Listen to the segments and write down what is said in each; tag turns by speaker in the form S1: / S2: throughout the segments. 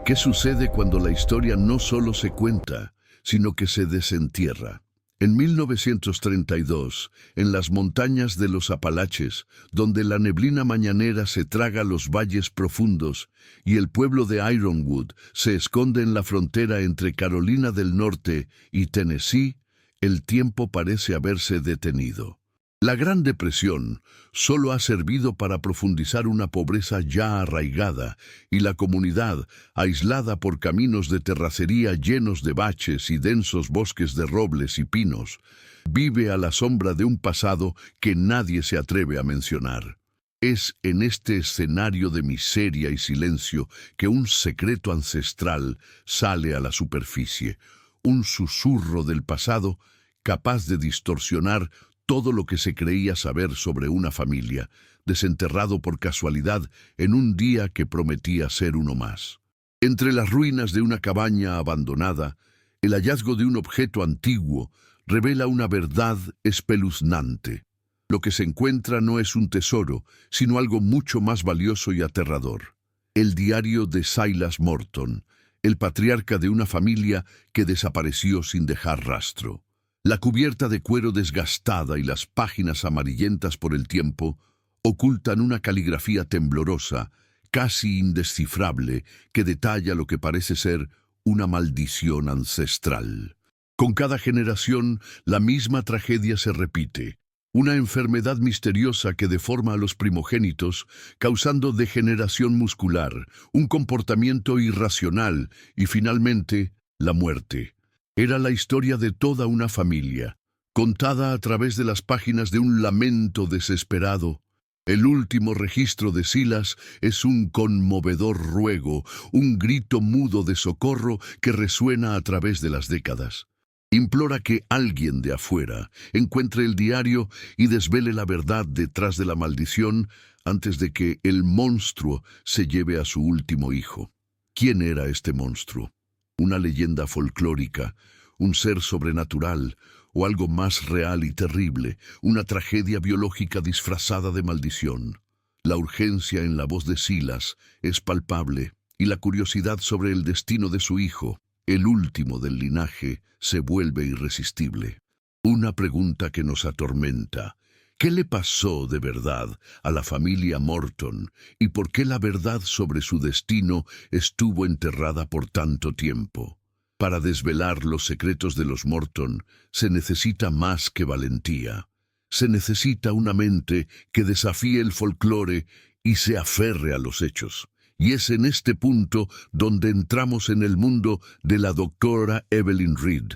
S1: ¿Qué sucede cuando la historia no solo se cuenta, sino que se desentierra? En 1932, en las montañas de los Apalaches, donde la neblina mañanera se traga los valles profundos y el pueblo de Ironwood se esconde en la frontera entre Carolina del Norte y Tennessee, el tiempo parece haberse detenido. La Gran Depresión solo ha servido para profundizar una pobreza ya arraigada y la comunidad, aislada por caminos de terracería llenos de baches y densos bosques de robles y pinos, vive a la sombra de un pasado que nadie se atreve a mencionar. Es en este escenario de miseria y silencio que un secreto ancestral sale a la superficie, un susurro del pasado capaz de distorsionar todo lo que se creía saber sobre una familia, desenterrado por casualidad en un día que prometía ser uno más. Entre las ruinas de una cabaña abandonada, el hallazgo de un objeto antiguo revela una verdad espeluznante. Lo que se encuentra no es un tesoro, sino algo mucho más valioso y aterrador. El diario de Silas Morton, el patriarca de una familia que desapareció sin dejar rastro. La cubierta de cuero desgastada y las páginas amarillentas por el tiempo ocultan una caligrafía temblorosa, casi indescifrable, que detalla lo que parece ser una maldición ancestral. Con cada generación, la misma tragedia se repite. Una enfermedad misteriosa que deforma a los primogénitos, causando degeneración muscular, un comportamiento irracional y, finalmente, la muerte. Era la historia de toda una familia, contada a través de las páginas de un lamento desesperado. El último registro de Silas es un conmovedor ruego, un grito mudo de socorro que resuena a través de las décadas. Implora que alguien de afuera encuentre el diario y desvele la verdad detrás de la maldición antes de que el monstruo se lleve a su último hijo. ¿Quién era este monstruo? ¿Una leyenda folclórica, un ser sobrenatural o algo más real y terrible, una tragedia biológica disfrazada de maldición? La urgencia en la voz de Silas es palpable y la curiosidad sobre el destino de su hijo, el último del linaje, se vuelve irresistible. Una pregunta que nos atormenta. ¿Qué le pasó de verdad a la familia Morton y por qué la verdad sobre su destino estuvo enterrada por tanto tiempo? Para desvelar los secretos de los Morton se necesita más que valentía. Se necesita una mente que desafíe el folclore y se aferre a los hechos. Y es en este punto donde entramos en el mundo de la doctora Evelyn Reed.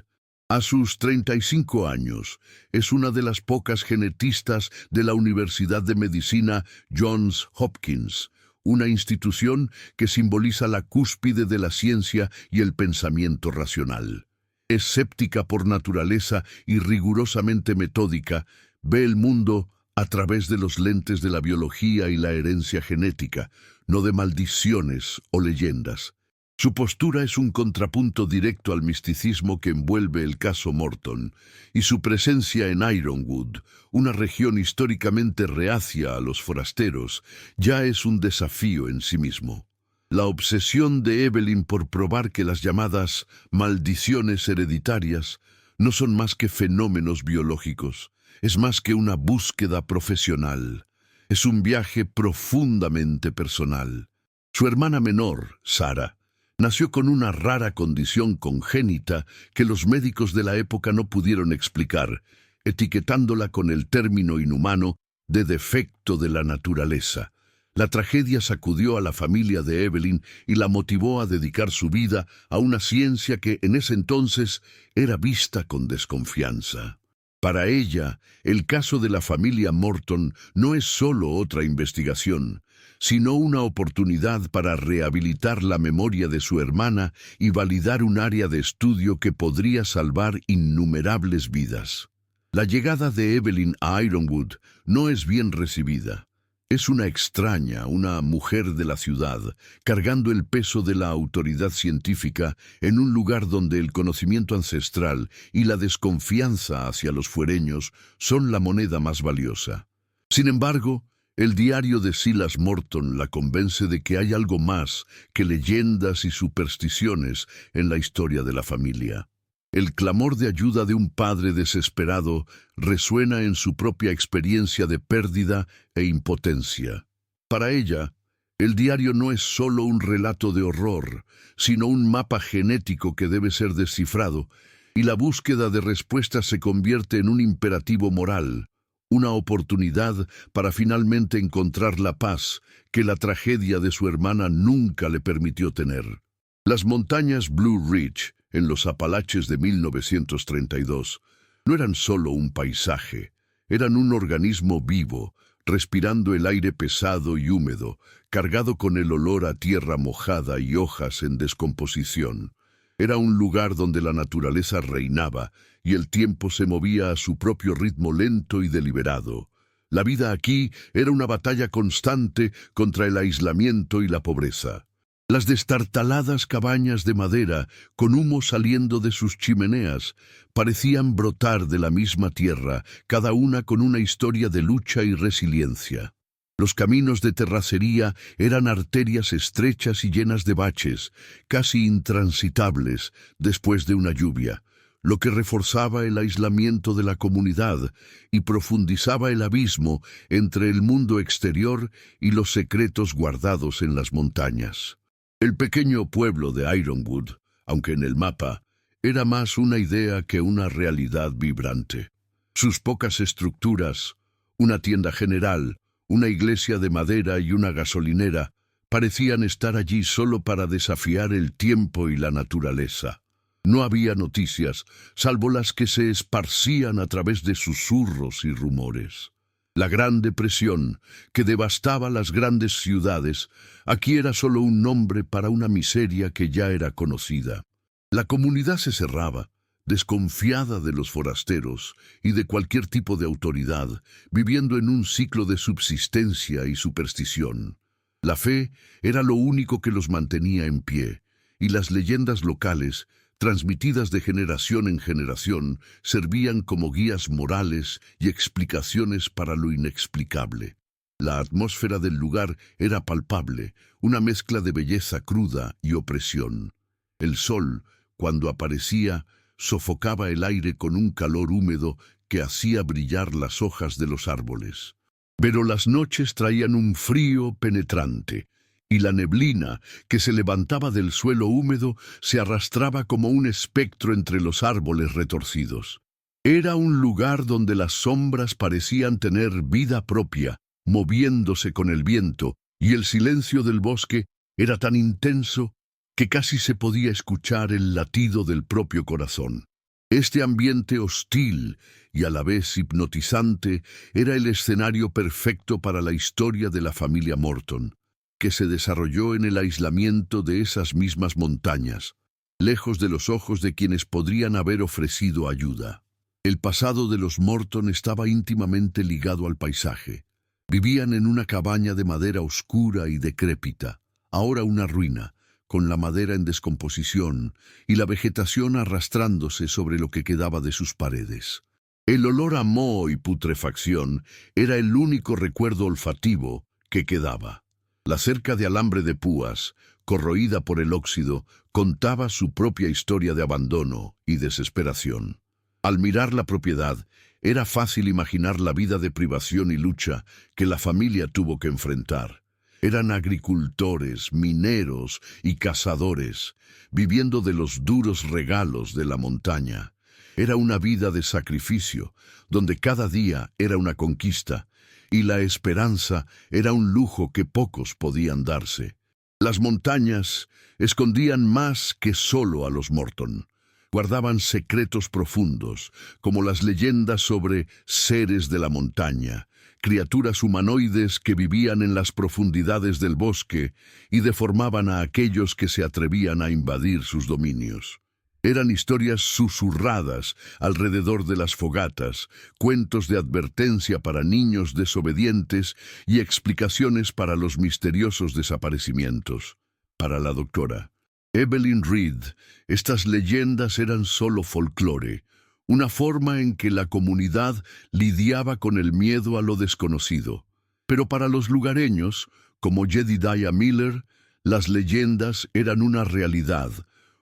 S1: A sus 35 años, es una de las pocas genetistas de la Universidad de Medicina Johns Hopkins, una institución que simboliza la cúspide de la ciencia y el pensamiento racional. Escéptica por naturaleza y rigurosamente metódica, ve el mundo a través de los lentes de la biología y la herencia genética, no de maldiciones o leyendas. Su postura es un contrapunto directo al misticismo que envuelve el caso Morton, y su presencia en Ironwood, una región históricamente reacia a los forasteros, ya es un desafío en sí mismo. La obsesión de Evelyn por probar que las llamadas maldiciones hereditarias no son más que fenómenos biológicos, es más que una búsqueda profesional, es un viaje profundamente personal. Su hermana menor, Sarah, nació con una rara condición congénita que los médicos de la época no pudieron explicar, etiquetándola con el término inhumano de defecto de la naturaleza. La tragedia sacudió a la familia de Evelyn y la motivó a dedicar su vida a una ciencia que en ese entonces era vista con desconfianza. Para ella, el caso de la familia Morton no es solo otra investigación, sino una oportunidad para rehabilitar la memoria de su hermana y validar un área de estudio que podría salvar innumerables vidas. La llegada de Evelyn a Ironwood no es bien recibida. Es una extraña, una mujer de la ciudad, cargando el peso de la autoridad científica en un lugar donde el conocimiento ancestral y la desconfianza hacia los fuereños son la moneda más valiosa. Sin embargo, El diario de Silas Morton la convence de que hay algo más que leyendas y supersticiones en la historia de la familia. El clamor de ayuda de un padre desesperado resuena en su propia experiencia de pérdida e impotencia. Para ella, el diario no es solo un relato de horror, sino un mapa genético que debe ser descifrado, y la búsqueda de respuestas se convierte en un imperativo moral, una oportunidad para finalmente encontrar la paz que la tragedia de su hermana nunca le permitió tener. Las montañas Blue Ridge, en los Apalaches de 1932, no eran solo un paisaje, eran un organismo vivo, respirando el aire pesado y húmedo, cargado con el olor a tierra mojada y hojas en descomposición. Era un lugar donde la naturaleza reinaba y el tiempo se movía a su propio ritmo lento y deliberado. La vida aquí era una batalla constante contra el aislamiento y la pobreza. Las destartaladas cabañas de madera, con humo saliendo de sus chimeneas, parecían brotar de la misma tierra, cada una con una historia de lucha y resiliencia. Los caminos de terracería eran arterias estrechas y llenas de baches, casi intransitables después de una lluvia, lo que reforzaba el aislamiento de la comunidad y profundizaba el abismo entre el mundo exterior y los secretos guardados en las montañas. El pequeño pueblo de Ironwood, aunque en el mapa, era más una idea que una realidad vibrante. Sus pocas estructuras, una tienda general, una iglesia de madera y una gasolinera, parecían estar allí solo para desafiar el tiempo y la naturaleza. No había noticias, salvo las que se esparcían a través de susurros y rumores. La Gran Depresión, que devastaba las grandes ciudades, aquí era solo un nombre para una miseria que ya era conocida. La comunidad se cerraba, desconfiada de los forasteros y de cualquier tipo de autoridad, viviendo en un ciclo de subsistencia y superstición. La fe era lo único que los mantenía en pie, y las leyendas locales, transmitidas de generación en generación, servían como guías morales y explicaciones para lo inexplicable. La atmósfera del lugar era palpable, una mezcla de belleza cruda y opresión. El sol, cuando aparecía, sofocaba el aire con un calor húmedo que hacía brillar las hojas de los árboles. Pero las noches traían un frío penetrante, y la neblina que se levantaba del suelo húmedo se arrastraba como un espectro entre los árboles retorcidos. Era un lugar donde las sombras parecían tener vida propia, moviéndose con el viento, y el silencio del bosque era tan intenso que casi se podía escuchar el latido del propio corazón. Este ambiente hostil y a la vez hipnotizante era el escenario perfecto para la historia de la familia Morton, que se desarrolló en el aislamiento de esas mismas montañas, lejos de los ojos de quienes podrían haber ofrecido ayuda. El pasado de los Morton estaba íntimamente ligado al paisaje. Vivían en una cabaña de madera oscura y decrépita, ahora una ruina, con la madera en descomposición y la vegetación arrastrándose sobre lo que quedaba de sus paredes. El olor a moho y putrefacción era el único recuerdo olfativo que quedaba. La cerca de alambre de púas, corroída por el óxido, contaba su propia historia de abandono y desesperación. Al mirar la propiedad, era fácil imaginar la vida de privación y lucha que la familia tuvo que enfrentar. Eran agricultores, mineros y cazadores, viviendo de los duros regalos de la montaña. Era una vida de sacrificio, donde cada día era una conquista, y la esperanza era un lujo que pocos podían darse. Las montañas escondían más que solo a los Morton. Guardaban secretos profundos, como las leyendas sobre seres de la montaña, criaturas humanoides que vivían en las profundidades del bosque y deformaban a aquellos que se atrevían a invadir sus dominios. Eran historias susurradas alrededor de las fogatas, cuentos de advertencia para niños desobedientes y explicaciones para los misteriosos desaparecimientos. Para la doctora Evelyn Reed, estas leyendas eran solo folclore, una forma en que la comunidad lidiaba con el miedo a lo desconocido. Pero para los lugareños, como Jedediah Miller, las leyendas eran una realidad,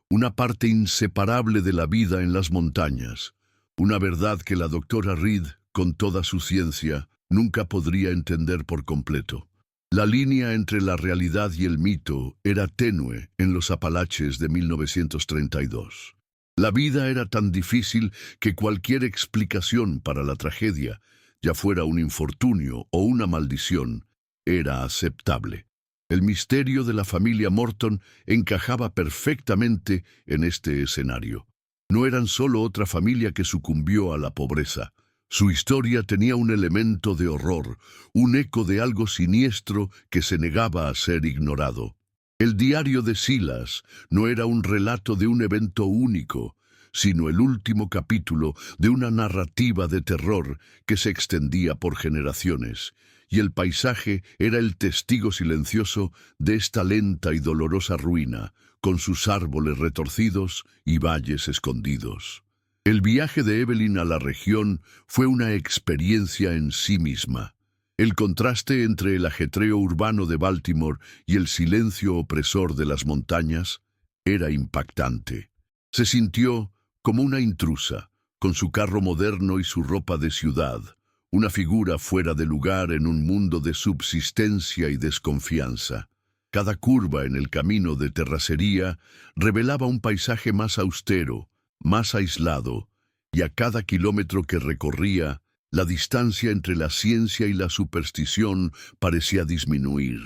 S1: una parte inseparable de la vida en las montañas, una verdad que la doctora Reed, con toda su ciencia, nunca podría entender por completo. La línea entre la realidad y el mito era tenue en los Apalaches de 1932. La vida era tan difícil que cualquier explicación para la tragedia, ya fuera un infortunio o una maldición, era aceptable. El misterio de la familia Morton encajaba perfectamente en este escenario. No eran solo otra familia que sucumbió a la pobreza. Su historia tenía un elemento de horror, un eco de algo siniestro que se negaba a ser ignorado. El diario de Silas no era un relato de un evento único, sino el último capítulo de una narrativa de terror que se extendía por generaciones, y el paisaje era el testigo silencioso de esta lenta y dolorosa ruina, con sus árboles retorcidos y valles escondidos. El viaje de Evelyn a la región fue una experiencia en sí misma. El contraste entre el ajetreo urbano de Baltimore y el silencio opresor de las montañas era impactante. Se sintió como una intrusa, con su carro moderno y su ropa de ciudad, una figura fuera de lugar en un mundo de subsistencia y desconfianza. Cada curva en el camino de terracería revelaba un paisaje más austero, más aislado, y a cada kilómetro que recorría, la distancia entre la ciencia y la superstición parecía disminuir.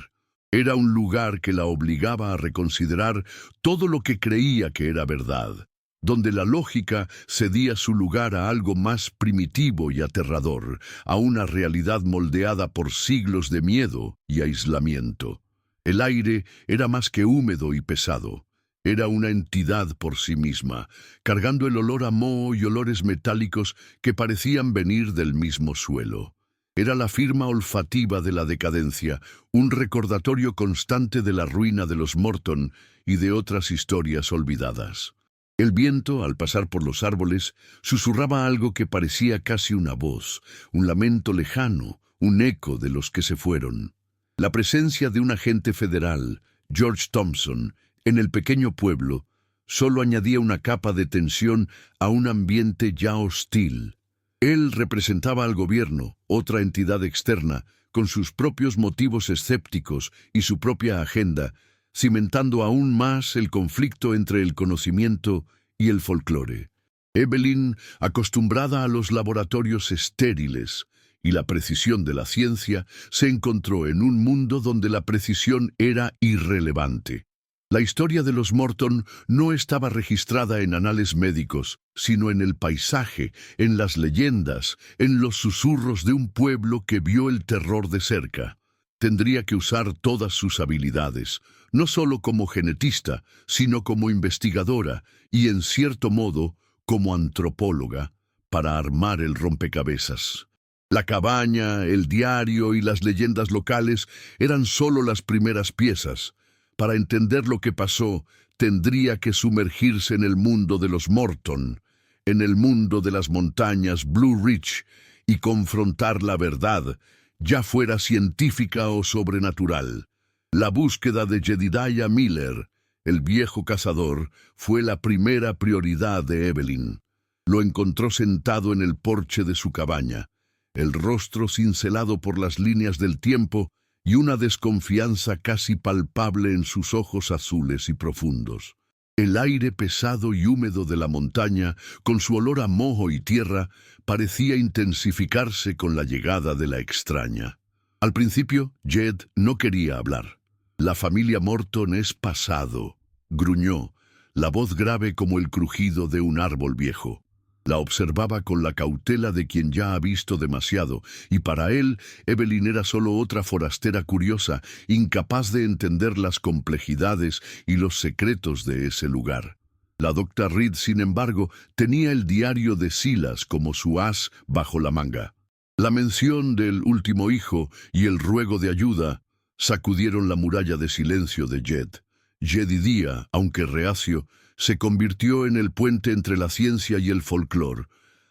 S1: Era un lugar que la obligaba a reconsiderar todo lo que creía que era verdad, donde la lógica cedía su lugar a algo más primitivo y aterrador, a una realidad moldeada por siglos de miedo y aislamiento. El aire era más que húmedo y pesado. Era una entidad por sí misma, cargando el olor a moho y olores metálicos que parecían venir del mismo suelo. Era la firma olfativa de la decadencia, un recordatorio constante de la ruina de los Morton y de otras historias olvidadas. El viento, al pasar por los árboles, susurraba algo que parecía casi una voz, un lamento lejano, un eco de los que se fueron. La presencia de un agente federal, George Thompson, en el pequeño pueblo, solo añadía una capa de tensión a un ambiente ya hostil. Él representaba al gobierno, otra entidad externa, con sus propios motivos escépticos y su propia agenda, cimentando aún más el conflicto entre el conocimiento y el folclore. Evelyn, acostumbrada a los laboratorios estériles y la precisión de la ciencia, se encontró en un mundo donde la precisión era irrelevante. La historia de los Morton no estaba registrada en anales médicos, sino en el paisaje, en las leyendas, en los susurros de un pueblo que vio el terror de cerca. Tendría que usar todas sus habilidades, no solo como genetista, sino como investigadora y, en cierto modo, como antropóloga, para armar el rompecabezas. La cabaña, el diario y las leyendas locales eran solo las primeras piezas. Para entender lo que pasó, tendría que sumergirse en el mundo de los Morton, en el mundo de las montañas Blue Ridge, y confrontar la verdad, ya fuera científica o sobrenatural. La búsqueda de Jedediah Miller, el viejo cazador, fue la primera prioridad de Evelyn. Lo encontró sentado en el porche de su cabaña, el rostro cincelado por las líneas del tiempo y una desconfianza casi palpable en sus ojos azules y profundos. El aire pesado y húmedo de la montaña, con su olor a moho y tierra, parecía intensificarse con la llegada de la extraña. Al principio, Jed no quería hablar. «La familia Morton es pasado», gruñó, la voz grave como el crujido de un árbol viejo. La observaba con la cautela de quien ya ha visto demasiado, y para él, Evelyn era solo otra forastera curiosa, incapaz de entender las complejidades y los secretos de ese lugar. La doctora Reed, sin embargo, tenía el diario de Silas como su as bajo la manga. La mención del último hijo y el ruego de ayuda sacudieron la muralla de silencio de Jed. Jedediah, aunque reacio, se convirtió en el puente entre la ciencia y el folclore,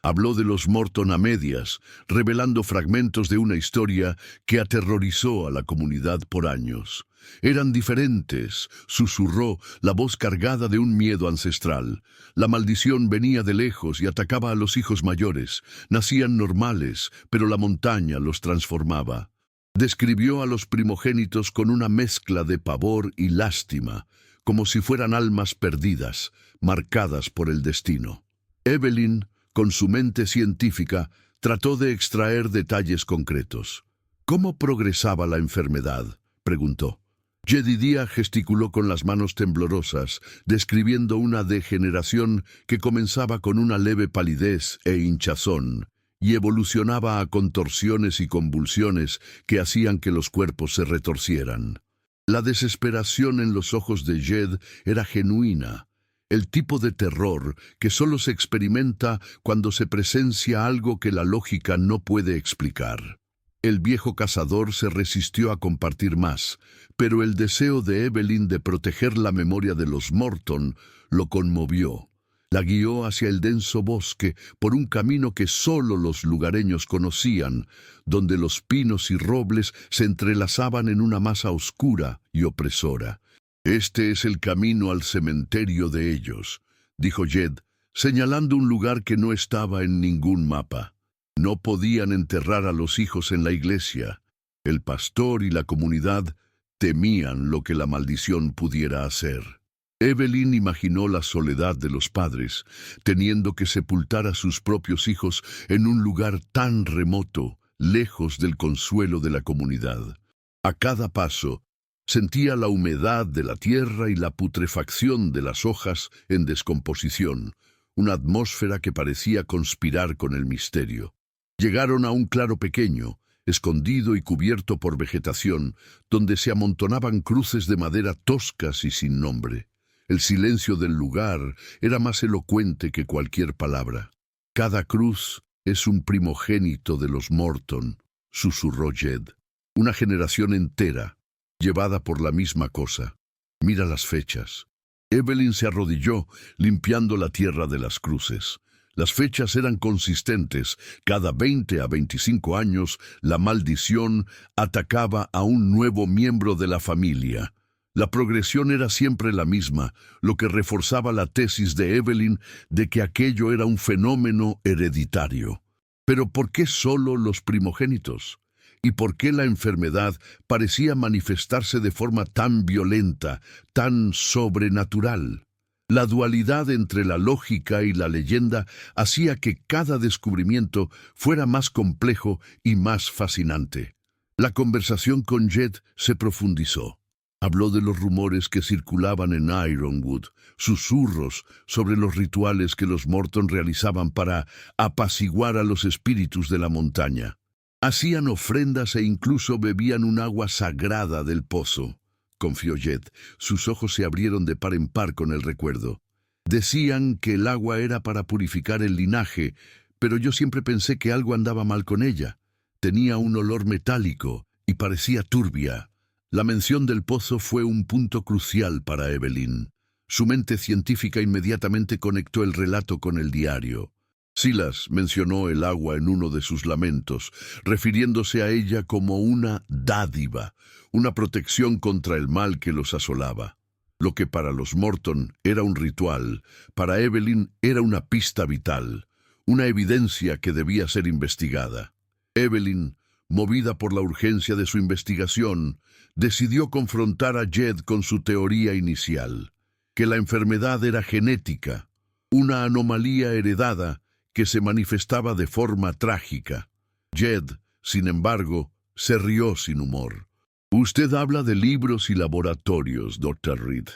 S1: Habló de los Morton a medias, revelando fragmentos de una historia que aterrorizó a la comunidad por años. Eran diferentes, susurró, la voz cargada de un miedo ancestral. La maldición venía de lejos y atacaba a los hijos mayores. Nacían normales, pero la montaña los transformaba. Describió a los primogénitos con una mezcla de pavor y lástima, como si fueran almas perdidas, marcadas por el destino. Evelyn, con su mente científica, trató de extraer detalles concretos. ¿Cómo progresaba la enfermedad?, preguntó. Jedediah gesticuló con las manos temblorosas, describiendo una degeneración que comenzaba con una leve palidez e hinchazón, y evolucionaba a contorsiones y convulsiones que hacían que los cuerpos se retorcieran. La desesperación en los ojos de Jed era genuina, el tipo de terror que solo se experimenta cuando se presencia algo que la lógica no puede explicar. El viejo cazador se resistió a compartir más, pero el deseo de Evelyn de proteger la memoria de los Morton lo conmovió. La guió hacia el denso bosque por un camino que solo los lugareños conocían, donde los pinos y robles se entrelazaban en una masa oscura y opresora. «Este es el camino al cementerio de ellos», dijo Jed, señalando un lugar que no estaba en ningún mapa. No podían enterrar a los hijos en la iglesia. El pastor y la comunidad temían lo que la maldición pudiera hacer. Evelyn imaginó la soledad de los padres, teniendo que sepultar a sus propios hijos en un lugar tan remoto, lejos del consuelo de la comunidad. A cada paso, sentía la humedad de la tierra y la putrefacción de las hojas en descomposición, una atmósfera que parecía conspirar con el misterio. Llegaron a un claro pequeño, escondido y cubierto por vegetación, donde se amontonaban cruces de madera toscas y sin nombre. El silencio del lugar era más elocuente que cualquier palabra. «Cada cruz es un primogénito de los Morton», susurró Jed. «Una generación entera, llevada por la misma cosa. Mira las fechas». Evelyn se arrodilló, limpiando la tierra de las cruces. Las fechas eran consistentes. Cada 20 a 25 años, la maldición atacaba a un nuevo miembro de la familia. La progresión era siempre la misma, lo que reforzaba la tesis de Evelyn de que aquello era un fenómeno hereditario. Pero ¿por qué solo los primogénitos? ¿Y por qué la enfermedad parecía manifestarse de forma tan violenta, tan sobrenatural? La dualidad entre la lógica y la leyenda hacía que cada descubrimiento fuera más complejo y más fascinante. La conversación con Jed se profundizó. Habló de los rumores que circulaban en Ironwood, susurros sobre los rituales que los Morton realizaban para apaciguar a los espíritus de la montaña. Hacían ofrendas e incluso bebían un agua sagrada del pozo, confió Jed. Sus ojos se abrieron de par en par con el recuerdo. Decían que el agua era para purificar el linaje, pero yo siempre pensé que algo andaba mal con ella. Tenía un olor metálico y parecía turbia. La mención del pozo fue un punto crucial para Evelyn. Su mente científica inmediatamente conectó el relato con el diario. Silas mencionó el agua en uno de sus lamentos, refiriéndose a ella como una dádiva, una protección contra el mal que los asolaba. Lo que para los Morton era un ritual, para Evelyn era una pista vital, una evidencia que debía ser investigada. Evelyn, movida por la urgencia de su investigación, decidió confrontar a Jed con su teoría inicial, que la enfermedad era genética, una anomalía heredada que se manifestaba de forma trágica. Jed, sin embargo, se rió sin humor. «Usted habla de libros y laboratorios, Dr. Reed.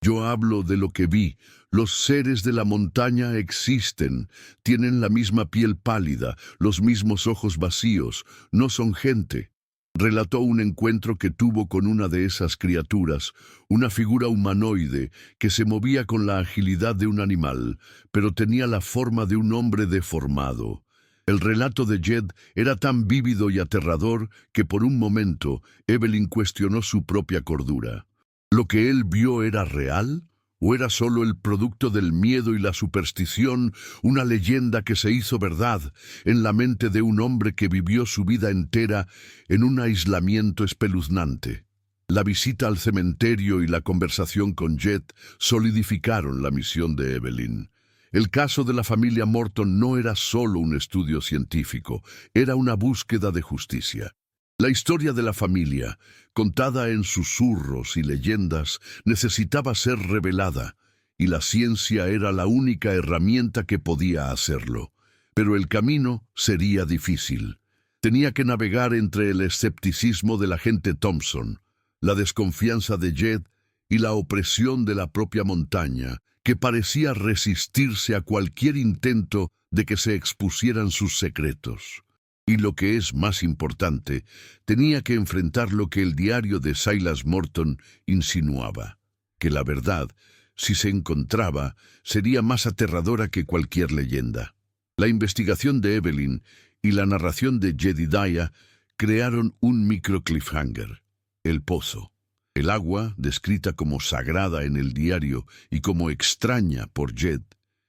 S1: Yo hablo de lo que vi. Los seres de la montaña existen, tienen la misma piel pálida, los mismos ojos vacíos, no son gente». Relató un encuentro que tuvo con una de esas criaturas, una figura humanoide que se movía con la agilidad de un animal, pero tenía la forma de un hombre deformado. El relato de Jed era tan vívido y aterrador que por un momento Evelyn cuestionó su propia cordura. ¿Lo que él vio era real ¿O era solo el producto del miedo y la superstición, una leyenda que se hizo verdad en la mente de un hombre que vivió su vida entera en un aislamiento espeluznante? La visita al cementerio y la conversación con Jed solidificaron la misión de Evelyn. El caso de la familia Morton no era solo un estudio científico, era una búsqueda de justicia. La historia de la familia, contada en susurros y leyendas, necesitaba ser revelada, y la ciencia era la única herramienta que podía hacerlo. Pero el camino sería difícil. Tenía que navegar entre el escepticismo del agente Thompson, la desconfianza de Jed y la opresión de la propia montaña, que parecía resistirse a cualquier intento de que se expusieran sus secretos. Y lo que es más importante, tenía que enfrentar lo que el diario de Silas Morton insinuaba, que la verdad, si se encontraba, sería más aterradora que cualquier leyenda. La investigación de Evelyn y la narración de Jedediah crearon un micro cliffhanger: el pozo. El agua, descrita como sagrada en el diario y como extraña por Jed,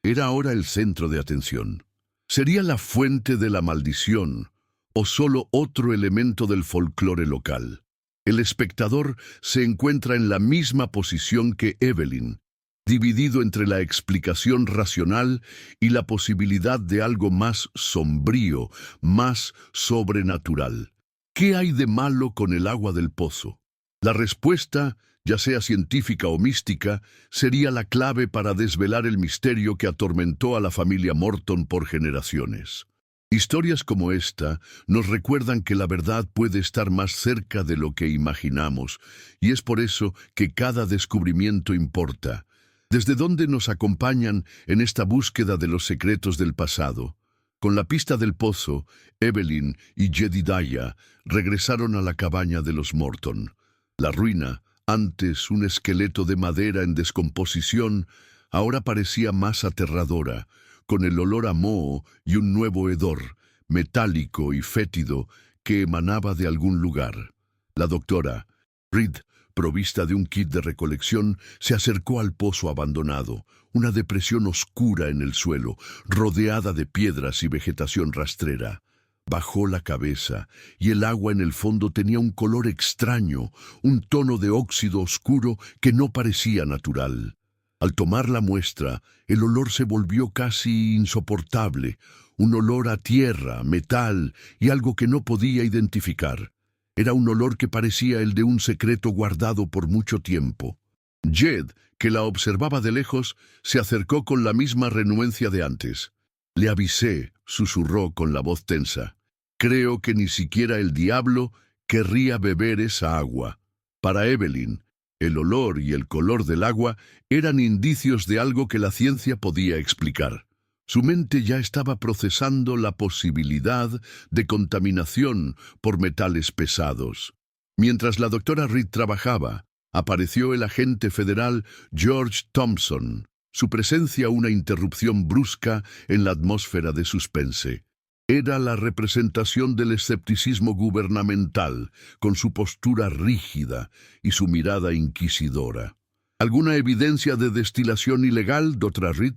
S1: era ahora el centro de atención. ¿Sería la fuente de la maldición o solo otro elemento del folclore local? El espectador se encuentra en la misma posición que Evelyn, dividido entre la explicación racional y la posibilidad de algo más sombrío, más sobrenatural. ¿Qué hay de malo con el agua del pozo? La respuesta, ya sea científica o mística, sería la clave para desvelar el misterio que atormentó a la familia Morton por generaciones. Historias como esta nos recuerdan que la verdad puede estar más cerca de lo que imaginamos, y es por eso que cada descubrimiento importa. ¿Desde dónde nos acompañan en esta búsqueda de los secretos del pasado? Con la pista del pozo, Evelyn y Jedediah regresaron a la cabaña de los Morton. La ruina, antes un esqueleto de madera en descomposición, ahora parecía más aterradora, con el olor a moho y un nuevo hedor, metálico y fétido, que emanaba de algún lugar. La doctora Reed, provista de un kit de recolección, se acercó al pozo abandonado, una depresión oscura en el suelo, rodeada de piedras y vegetación rastrera. Bajó la cabeza, y el agua en el fondo tenía un color extraño, un tono de óxido oscuro que no parecía natural. Al tomar la muestra, el olor se volvió casi insoportable, un olor a tierra, metal y algo que no podía identificar. Era un olor que parecía el de un secreto guardado por mucho tiempo. Jed, que la observaba de lejos, se acercó con la misma renuencia de antes. «Le avisé», susurró con la voz tensa. «Creo que ni siquiera el diablo querría beber esa agua». Para Evelyn, el olor y el color del agua eran indicios de algo que la ciencia podía explicar. Su mente ya estaba procesando la posibilidad de contaminación por metales pesados. Mientras la doctora Reed trabajaba, apareció el agente federal George Thompson. Su presencia una interrupción brusca en la atmósfera de suspense. Era la representación del escepticismo gubernamental, con su postura rígida y su mirada inquisidora. ¿Alguna evidencia de destilación ilegal, doctora Reed?,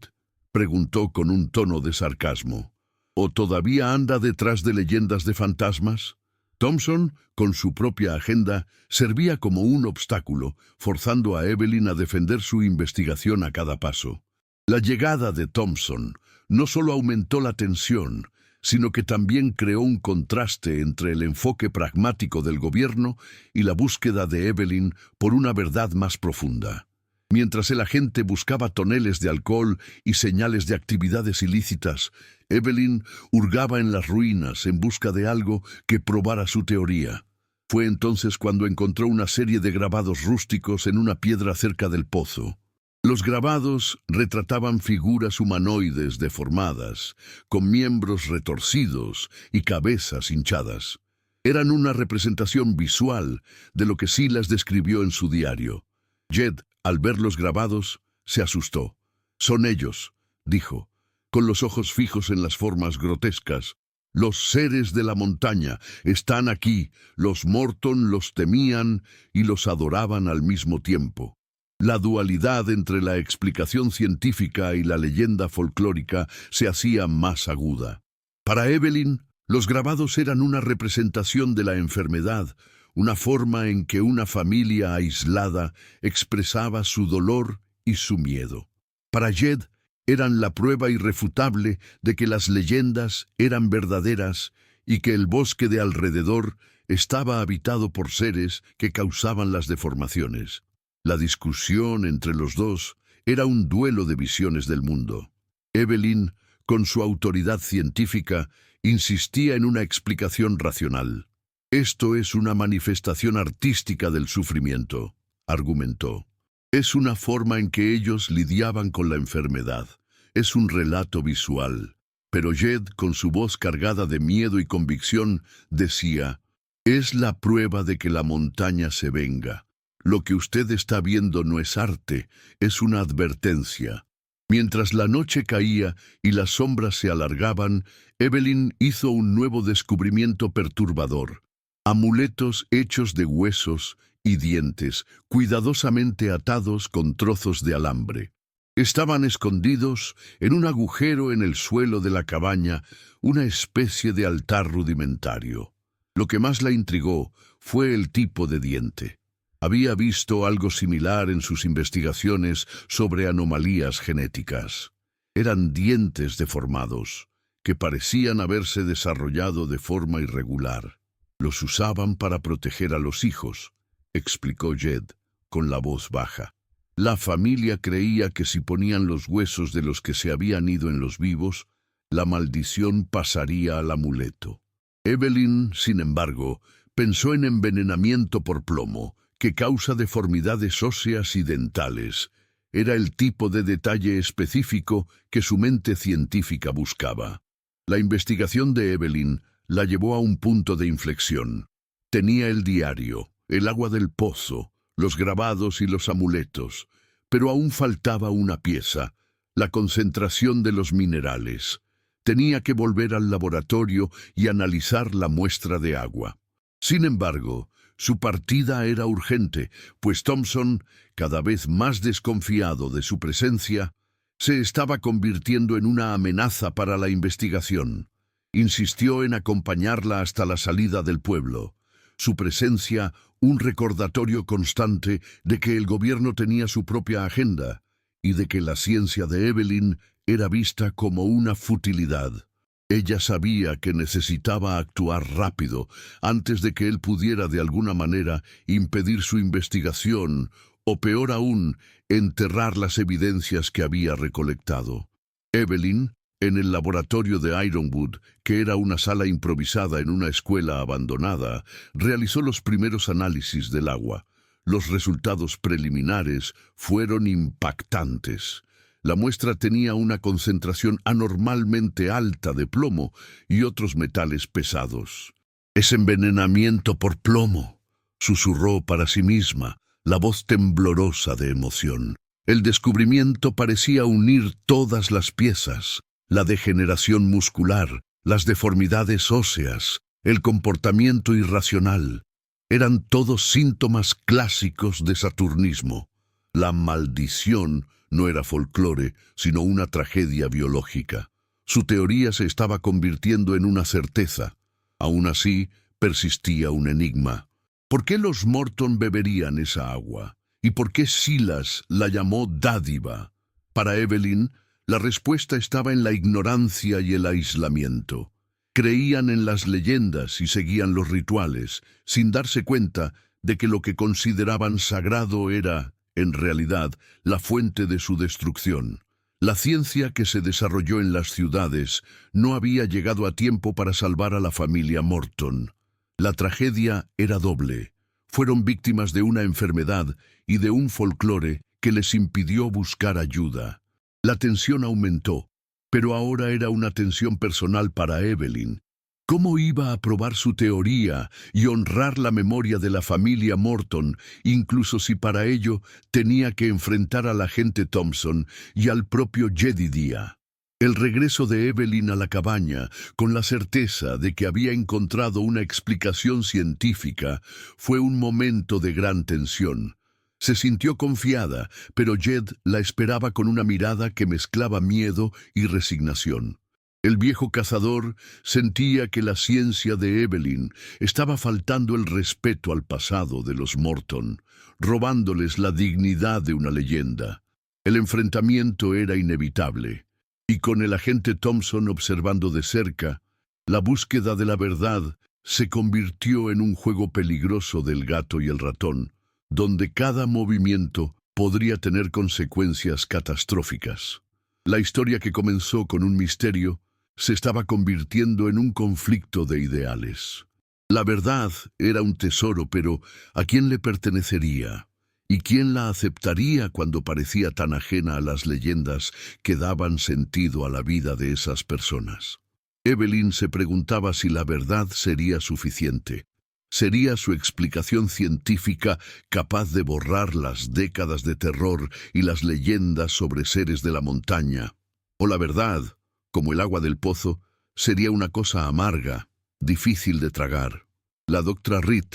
S1: preguntó con un tono de sarcasmo. ¿O todavía anda detrás de leyendas de fantasmas? Thompson, con su propia agenda, servía como un obstáculo, forzando a Evelyn a defender su investigación a cada paso. La llegada de Thompson no solo aumentó la tensión, sino que también creó un contraste entre el enfoque pragmático del gobierno y la búsqueda de Evelyn por una verdad más profunda. Mientras el agente buscaba toneles de alcohol y señales de actividades ilícitas, Evelyn hurgaba en las ruinas en busca de algo que probara su teoría. Fue entonces cuando encontró una serie de grabados rústicos en una piedra cerca del pozo. Los grabados retrataban figuras humanoides deformadas, con miembros retorcidos y cabezas hinchadas. Eran una representación visual de lo que Silas describió en su diario. Jed, al ver los grabados, se asustó. «Son ellos», dijo, con los ojos fijos en las formas grotescas. «Los seres de la montaña están aquí». Los Morton los temían y los adoraban al mismo tiempo. La dualidad entre la explicación científica y la leyenda folclórica se hacía más aguda. Para Evelyn, los grabados eran una representación de la enfermedad, una forma en que una familia aislada expresaba su dolor y su miedo. Para Jed, eran la prueba irrefutable de que las leyendas eran verdaderas y que el bosque de alrededor estaba habitado por seres que causaban las deformaciones. La discusión entre los dos era un duelo de visiones del mundo. Evelyn, con su autoridad científica, insistía en una explicación racional. Esto es una manifestación artística del sufrimiento, argumentó. Es una forma en que ellos lidiaban con la enfermedad. Es un relato visual. Pero Jed, con su voz cargada de miedo y convicción, decía: es la prueba de que la montaña se venga. Lo que usted está viendo no es arte, es una advertencia. Mientras la noche caía y las sombras se alargaban, Evelyn hizo un nuevo descubrimiento perturbador. Amuletos hechos de huesos y dientes, cuidadosamente atados con trozos de alambre. Estaban escondidos en un agujero en el suelo de la cabaña, una especie de altar rudimentario. Lo que más la intrigó fue el tipo de diente. Había visto algo similar en sus investigaciones sobre anomalías genéticas. Eran dientes deformados, que parecían haberse desarrollado de forma irregular. Los usaban para proteger a los hijos, explicó Jed, con la voz baja. La familia creía que si ponían los huesos de los que se habían ido en los vivos, la maldición pasaría al amuleto. Evelyn, sin embargo, pensó en envenenamiento por plomo, que causa deformidades óseas y dentales. Era el tipo de detalle específico que su mente científica buscaba. La investigación de Evelyn la llevó a un punto de inflexión. Tenía el diario, el agua del pozo, los grabados y los amuletos, pero aún faltaba una pieza, la concentración de los minerales. Tenía que volver al laboratorio y analizar la muestra de agua. Sin embargo, su partida era urgente, pues Thompson, cada vez más desconfiado de su presencia, se estaba convirtiendo en una amenaza para la investigación. Insistió en acompañarla hasta la salida del pueblo. Su presencia, un recordatorio constante de que el gobierno tenía su propia agenda y de que la ciencia de Evelyn era vista como una futilidad. Ella sabía que necesitaba actuar rápido antes de que él pudiera de alguna manera impedir su investigación o, peor aún, enterrar las evidencias que había recolectado. Evelyn, en el laboratorio de Ironwood, que era una sala improvisada en una escuela abandonada, realizó los primeros análisis del agua. Los resultados preliminares fueron impactantes. La muestra tenía una concentración anormalmente alta de plomo y otros metales pesados. «Es envenenamiento por plomo», susurró para sí misma, la voz temblorosa de emoción. El descubrimiento parecía unir todas las piezas: la degeneración muscular, las deformidades óseas, el comportamiento irracional. Eran todos síntomas clásicos de saturnismo. La maldición no era folclore, sino una tragedia biológica. Su teoría se estaba convirtiendo en una certeza. Aún así, persistía un enigma. ¿Por qué los Morton beberían esa agua? ¿Y por qué Silas la llamó dádiva? Para Evelyn, la respuesta estaba en la ignorancia y el aislamiento. Creían en las leyendas y seguían los rituales, sin darse cuenta de que lo que consideraban sagrado era, en realidad, la fuente de su destrucción. La ciencia que se desarrolló en las ciudades no había llegado a tiempo para salvar a la familia Morton. La tragedia era doble. Fueron víctimas de una enfermedad y de un folclore que les impidió buscar ayuda. La tensión aumentó, pero ahora era una tensión personal para Evelyn. ¿Cómo iba a probar su teoría y honrar la memoria de la familia Morton, incluso si para ello tenía que enfrentar al agente Thompson y al propio Jedediah? El regreso de Evelyn a la cabaña, con la certeza de que había encontrado una explicación científica, fue un momento de gran tensión. Se sintió confiada, pero Jed la esperaba con una mirada que mezclaba miedo y resignación. El viejo cazador sentía que la ciencia de Evelyn estaba faltando el respeto al pasado de los Morton, robándoles la dignidad de una leyenda. El enfrentamiento era inevitable, y con el agente Thompson observando de cerca, la búsqueda de la verdad se convirtió en un juego peligroso del gato y el ratón, donde cada movimiento podría tener consecuencias catastróficas. La historia que comenzó con un misterio se estaba convirtiendo en un conflicto de ideales. La verdad era un tesoro, pero ¿a quién le pertenecería? ¿Y quién la aceptaría cuando parecía tan ajena a las leyendas que daban sentido a la vida de esas personas? Evelyn se preguntaba si la verdad sería suficiente. ¿Sería su explicación científica capaz de borrar las décadas de terror y las leyendas sobre seres de la montaña? ¿O la verdad, como el agua del pozo, sería una cosa amarga, difícil de tragar? La doctora Reed,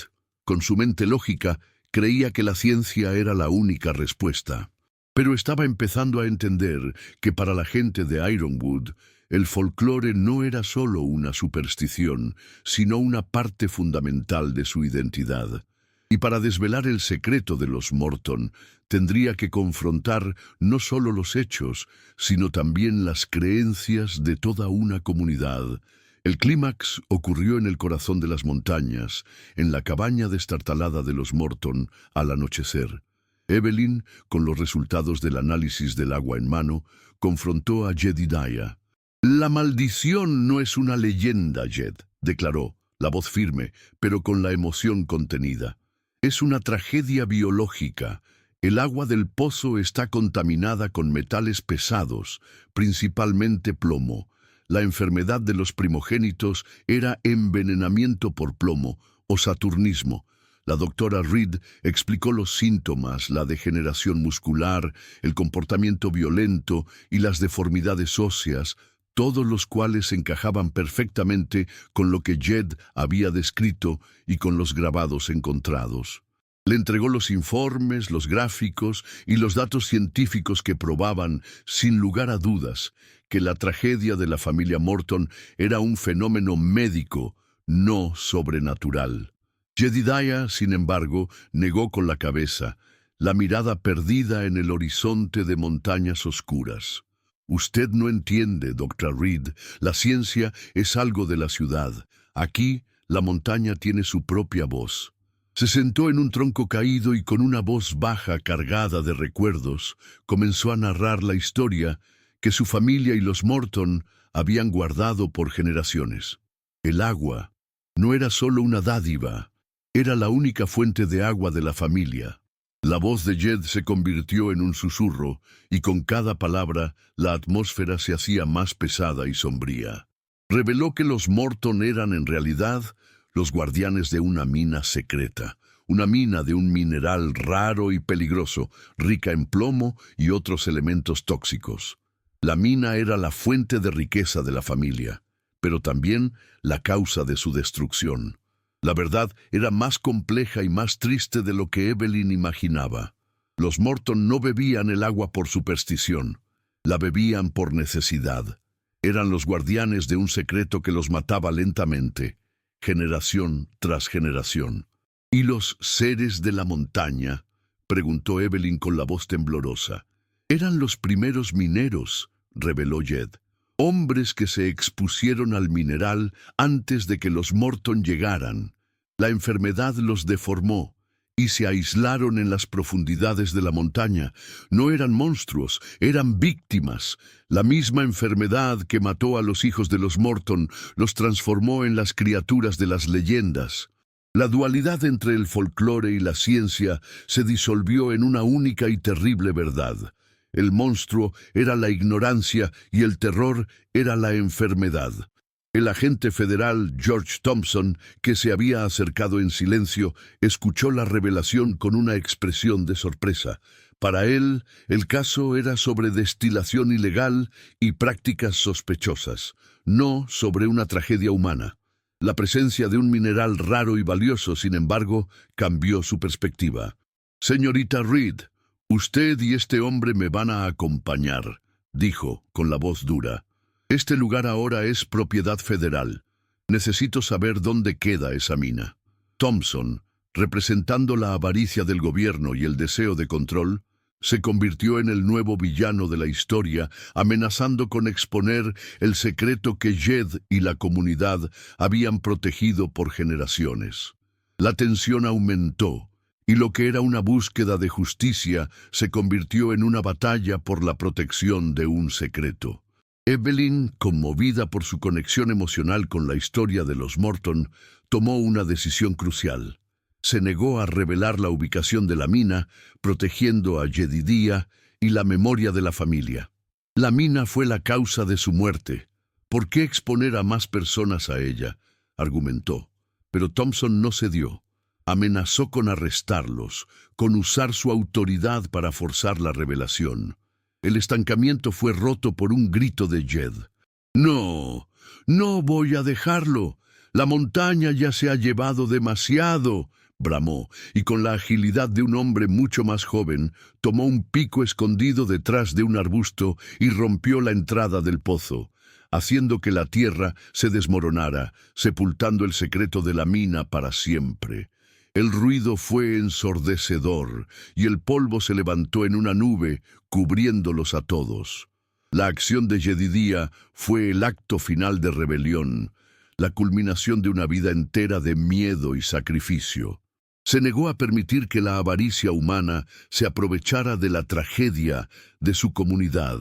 S1: con su mente lógica, creía que la ciencia era la única respuesta. Pero estaba empezando a entender que para la gente de Ironwood, el folclore no era solo una superstición, sino una parte fundamental de su identidad. Y para desvelar el secreto de los Morton, tendría que confrontar no solo los hechos, sino también las creencias de toda una comunidad. El clímax ocurrió en el corazón de las montañas, en la cabaña destartalada de los Morton, al anochecer. Evelyn, con los resultados del análisis del agua en mano, confrontó a Jedediah. «La maldición no es una leyenda, Jed», declaró, la voz firme, pero con la emoción contenida. «Es una tragedia biológica. El agua del pozo está contaminada con metales pesados, principalmente plomo. La enfermedad de los primogénitos era envenenamiento por plomo o saturnismo». La doctora Reed explicó los síntomas, la degeneración muscular, el comportamiento violento y las deformidades óseas, todos los cuales encajaban perfectamente con lo que Jed había descrito y con los grabados encontrados. Le entregó los informes, los gráficos y los datos científicos que probaban, sin lugar a dudas, que la tragedia de la familia Morton era un fenómeno médico, no sobrenatural. Jedediah, sin embargo, negó con la cabeza, la mirada perdida en el horizonte de montañas oscuras. «Usted no entiende, Dr. Reed. La ciencia es algo de la ciudad. Aquí, la montaña tiene su propia voz». Se sentó en un tronco caído y con una voz baja cargada de recuerdos, comenzó a narrar la historia que su familia y los Morton habían guardado por generaciones. El agua no era solo una dádiva, era la única fuente de agua de la familia. La voz de Jed se convirtió en un susurro, y con cada palabra la atmósfera se hacía más pesada y sombría. Reveló que los Morton eran en realidad los guardianes de una mina secreta, una mina de un mineral raro y peligroso, rica en plomo y otros elementos tóxicos. La mina era la fuente de riqueza de la familia, pero también la causa de su destrucción. La verdad era más compleja y más triste de lo que Evelyn imaginaba. Los Morton no bebían el agua por superstición, la bebían por necesidad. Eran los guardianes de un secreto que los mataba lentamente, generación tras generación. «¿Y los seres de la montaña?», preguntó Evelyn con la voz temblorosa. «Eran los primeros mineros», reveló Jed. «Hombres que se expusieron al mineral antes de que los Morton llegaran. La enfermedad los deformó y se aislaron en las profundidades de la montaña. No eran monstruos, eran víctimas. La misma enfermedad que mató a los hijos de los Morton los transformó en las criaturas de las leyendas. La dualidad entre el folclore y la ciencia se disolvió en una única y terrible verdad. El monstruo era la ignorancia y el terror era la enfermedad». El agente federal George Thompson, que se había acercado en silencio, escuchó la revelación con una expresión de sorpresa. Para él, el caso era sobre destilación ilegal y prácticas sospechosas, no sobre una tragedia humana. La presencia de un mineral raro y valioso, sin embargo, cambió su perspectiva. Señorita Reed, usted y este hombre me van a acompañar, dijo, con la voz dura. Este lugar ahora es propiedad federal. Necesito saber dónde queda esa mina. Thompson, representando la avaricia del gobierno y el deseo de control, se convirtió en el nuevo villano de la historia, amenazando con exponer el secreto que Jed y la comunidad habían protegido por generaciones. La tensión aumentó, y lo que era una búsqueda de justicia se convirtió en una batalla por la protección de un secreto. Evelyn, conmovida por su conexión emocional con la historia de los Morton, tomó una decisión crucial. Se negó a revelar la ubicación de la mina, protegiendo a Jedidiah y la memoria de la familia. La mina fue la causa de su muerte. ¿Por qué exponer a más personas a ella?, argumentó. Pero Thompson no cedió. Amenazó con arrestarlos, con usar su autoridad para forzar la revelación. El estancamiento fue roto por un grito de Jed. «No, no voy a dejarlo. La montaña ya se ha llevado demasiado», bramó, y con la agilidad de un hombre mucho más joven, tomó un pico escondido detrás de un arbusto y rompió la entrada del pozo, haciendo que la tierra se desmoronara, sepultando el secreto de la mina para siempre. El ruido fue ensordecedor, y el polvo se levantó en una nube, cubriéndolos a todos. La acción de Jedidiah fue el acto final de rebelión, la culminación de una vida entera de miedo y sacrificio. Se negó a permitir que la avaricia humana se aprovechara de la tragedia de su comunidad.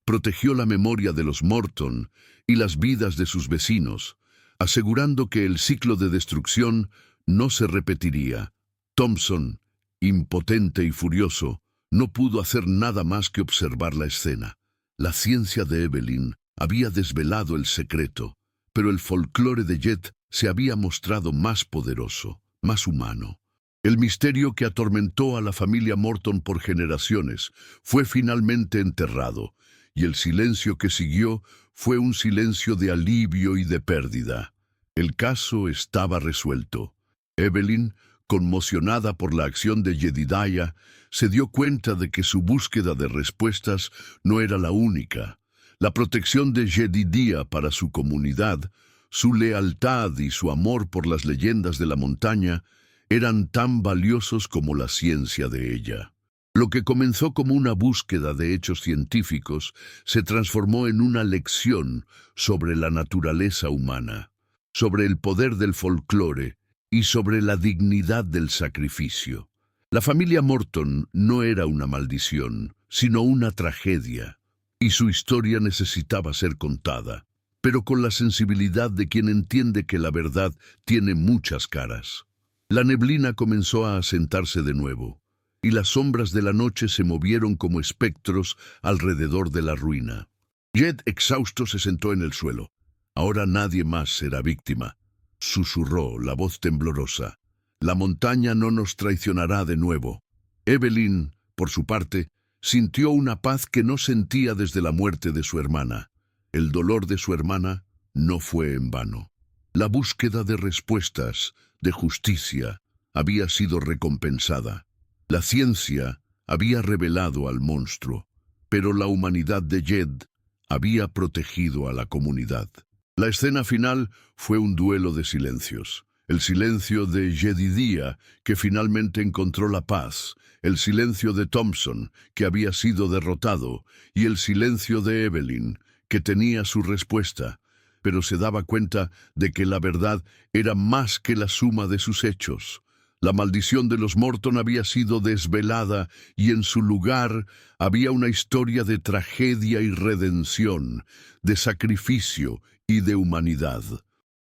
S1: Protegió la memoria de los Morton y las vidas de sus vecinos, asegurando que el ciclo de destrucción no se repetiría. Thompson, impotente y furioso, no pudo hacer nada más que observar la escena. La ciencia de Evelyn había desvelado el secreto, pero el folclore de Jed se había mostrado más poderoso, más humano. El misterio que atormentó a la familia Morton por generaciones fue finalmente enterrado, y el silencio que siguió fue un silencio de alivio y de pérdida. El caso estaba resuelto. Evelyn, conmocionada por la acción de Jedidiah, se dio cuenta de que su búsqueda de respuestas no era la única. La protección de Jedidiah para su comunidad, su lealtad y su amor por las leyendas de la montaña eran tan valiosos como la ciencia de ella. Lo que comenzó como una búsqueda de hechos científicos se transformó en una lección sobre la naturaleza humana, sobre el poder del folclore y sobre la dignidad del sacrificio. La familia Morton no era una maldición, sino una tragedia, y su historia necesitaba ser contada, pero con la sensibilidad de quien entiende que la verdad tiene muchas caras. La neblina comenzó a asentarse de nuevo, y las sombras de la noche se movieron como espectros alrededor de la ruina. Jed, exhausto, se sentó en el suelo. «Ahora nadie más será víctima», susurró, la voz temblorosa. «La montaña no nos traicionará de nuevo». Evelyn, por su parte, sintió una paz que no sentía desde la muerte de su hermana. El dolor de su hermana no fue en vano. La búsqueda de respuestas, de justicia, había sido recompensada. La ciencia había revelado al monstruo, pero la humanidad de Jed había protegido a la comunidad. La escena final fue un duelo de silencios. El silencio de Jedidiah, que finalmente encontró la paz, el silencio de Thompson, que había sido derrotado, y el silencio de Evelyn, que tenía su respuesta, pero se daba cuenta de que la verdad era más que la suma de sus hechos. La maldición de los Morton había sido desvelada y en su lugar había una historia de tragedia y redención, de sacrificio y de humanidad.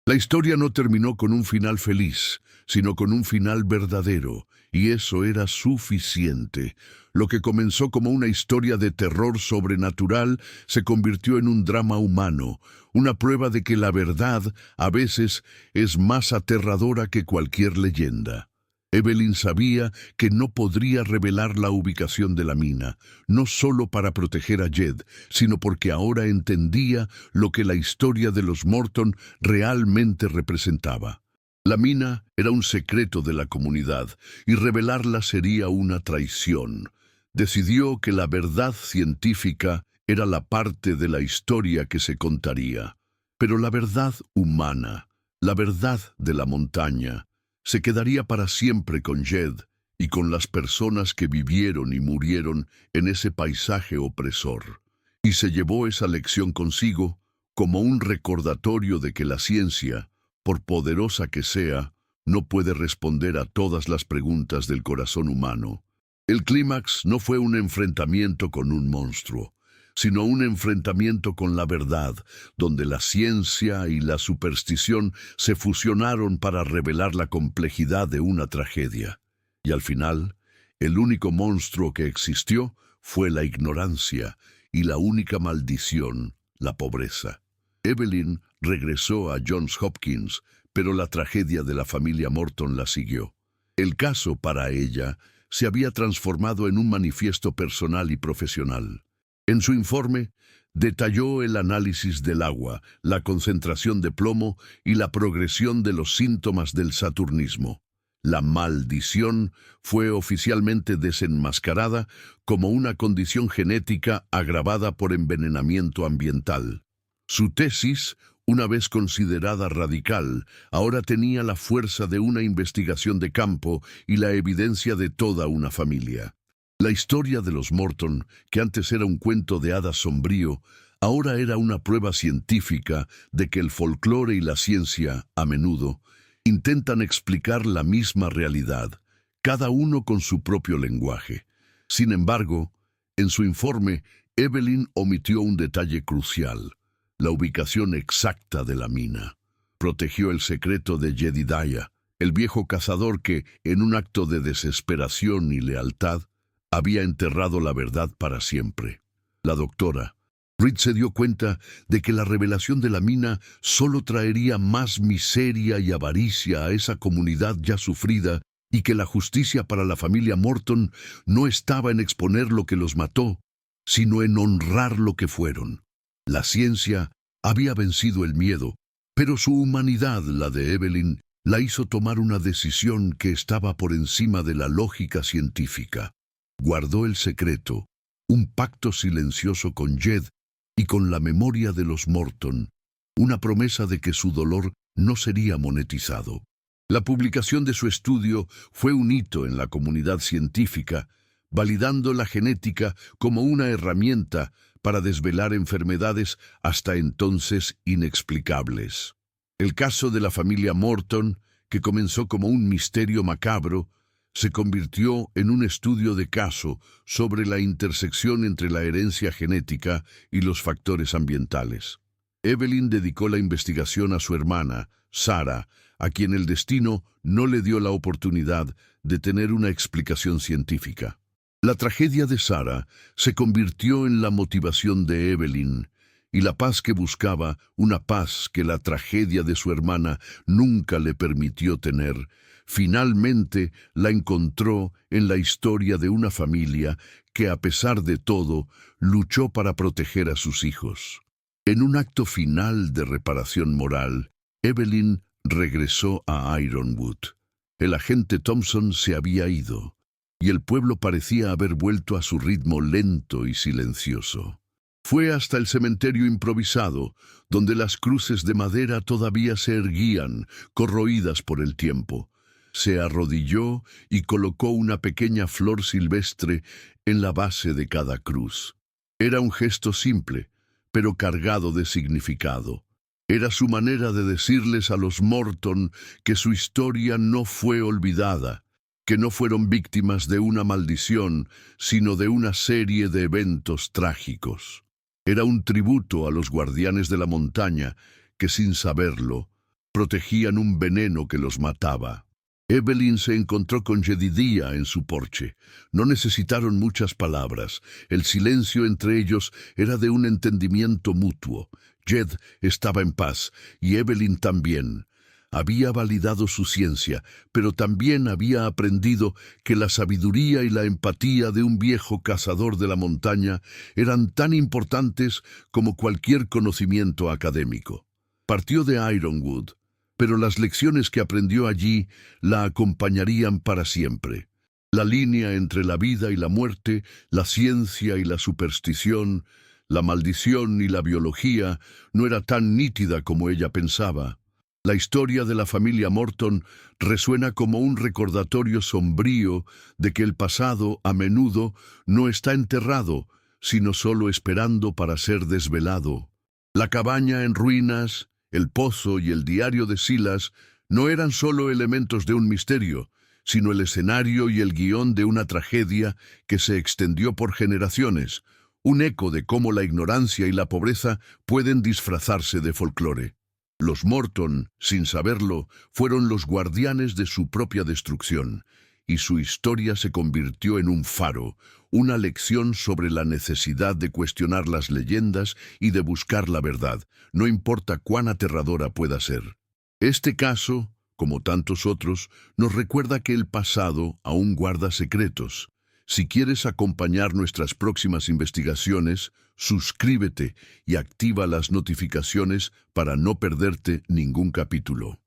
S1: La historia no terminó con un final feliz, sino con un final verdadero, y eso era suficiente. Lo que comenzó como una historia de terror sobrenatural se convirtió en un drama humano, una prueba de que la verdad a veces es más aterradora que cualquier leyenda. Evelyn sabía que no podría revelar la ubicación de la mina, no solo para proteger a Jed, sino porque ahora entendía lo que la historia de los Morton realmente representaba. La mina era un secreto de la comunidad y revelarla sería una traición. Decidió que la verdad científica era la parte de la historia que se contaría. Pero la verdad humana, la verdad de la montaña, se quedaría para siempre con Jed y con las personas que vivieron y murieron en ese paisaje opresor. Y se llevó esa lección consigo como un recordatorio de que la ciencia, por poderosa que sea, no puede responder a todas las preguntas del corazón humano. El clímax no fue un enfrentamiento con un monstruo, sino un enfrentamiento con la verdad, donde la ciencia y la superstición se fusionaron para revelar la complejidad de una tragedia. Y al final, el único monstruo que existió fue la ignorancia y la única maldición, la pobreza. Evelyn regresó a Johns Hopkins, pero la tragedia de la familia Morton la siguió. El caso, para ella, se había transformado en un manifiesto personal y profesional. En su informe, detalló el análisis del agua, la concentración de plomo y la progresión de los síntomas del saturnismo. La maldición fue oficialmente desenmascarada como una condición genética agravada por envenenamiento ambiental. Su tesis, una vez considerada radical, ahora tenía la fuerza de una investigación de campo y la evidencia de toda una familia. La historia de los Morton, que antes era un cuento de hadas sombrío, ahora era una prueba científica de que el folclore y la ciencia, a menudo, intentan explicar la misma realidad, cada uno con su propio lenguaje. Sin embargo, en su informe, Evelyn omitió un detalle crucial: la ubicación exacta de la mina. Protegió el secreto de Jedidiah, el viejo cazador que, en un acto de desesperación y lealtad, había enterrado la verdad para siempre. La doctora Reed se dio cuenta de que la revelación de la mina solo traería más miseria y avaricia a esa comunidad ya sufrida, y que la justicia para la familia Morton no estaba en exponer lo que los mató, sino en honrar lo que fueron. La ciencia había vencido el miedo, pero su humanidad, la de Evelyn, la hizo tomar una decisión que estaba por encima de la lógica científica. Guardó el secreto, un pacto silencioso con Jed y con la memoria de los Morton, una promesa de que su dolor no sería monetizado. La publicación de su estudio fue un hito en la comunidad científica, validando la genética como una herramienta para desvelar enfermedades hasta entonces inexplicables. El caso de la familia Morton, que comenzó como un misterio macabro, se convirtió en un estudio de caso sobre la intersección entre la herencia genética y los factores ambientales. Evelyn dedicó la investigación a su hermana, Sarah, a quien el destino no le dio la oportunidad de tener una explicación científica. La tragedia de Sarah se convirtió en la motivación de Evelyn, y la paz que buscaba, una paz que la tragedia de su hermana nunca le permitió tener, finalmente la encontró en la historia de una familia que, a pesar de todo, luchó para proteger a sus hijos. En un acto final de reparación moral, Evelyn regresó a Ironwood. El agente Thompson se había ido, y el pueblo parecía haber vuelto a su ritmo lento y silencioso. Fue hasta el cementerio improvisado, donde las cruces de madera todavía se erguían, corroídas por el tiempo. Se arrodilló y colocó una pequeña flor silvestre en la base de cada cruz. Era un gesto simple, pero cargado de significado. Era su manera de decirles a los Morton que su historia no fue olvidada, que no fueron víctimas de una maldición, sino de una serie de eventos trágicos. Era un tributo a los guardianes de la montaña que, sin saberlo, protegían un veneno que los mataba. Evelyn se encontró con Jedidiah en su porche. No necesitaron muchas palabras. El silencio entre ellos era de un entendimiento mutuo. Jed estaba en paz, y Evelyn también. Había validado su ciencia, pero también había aprendido que la sabiduría y la empatía de un viejo cazador de la montaña eran tan importantes como cualquier conocimiento académico. Partió de Ironwood, pero las lecciones que aprendió allí la acompañarían para siempre. La línea entre la vida y la muerte, la ciencia y la superstición, la maldición y la biología no era tan nítida como ella pensaba. La historia de la familia Morton resuena como un recordatorio sombrío de que el pasado, a menudo, no está enterrado, sino solo esperando para ser desvelado. La cabaña en ruinas, el pozo y el diario de Silas no eran solo elementos de un misterio, sino el escenario y el guión de una tragedia que se extendió por generaciones, un eco de cómo la ignorancia y la pobreza pueden disfrazarse de folclore. Los Morton, sin saberlo, fueron los guardianes de su propia destrucción, y su historia se convirtió en un faro, una lección sobre la necesidad de cuestionar las leyendas y de buscar la verdad, no importa cuán aterradora pueda ser. Este caso, como tantos otros, nos recuerda que el pasado aún guarda secretos. Si quieres acompañar nuestras próximas investigaciones, suscríbete y activa las notificaciones para no perderte ningún capítulo.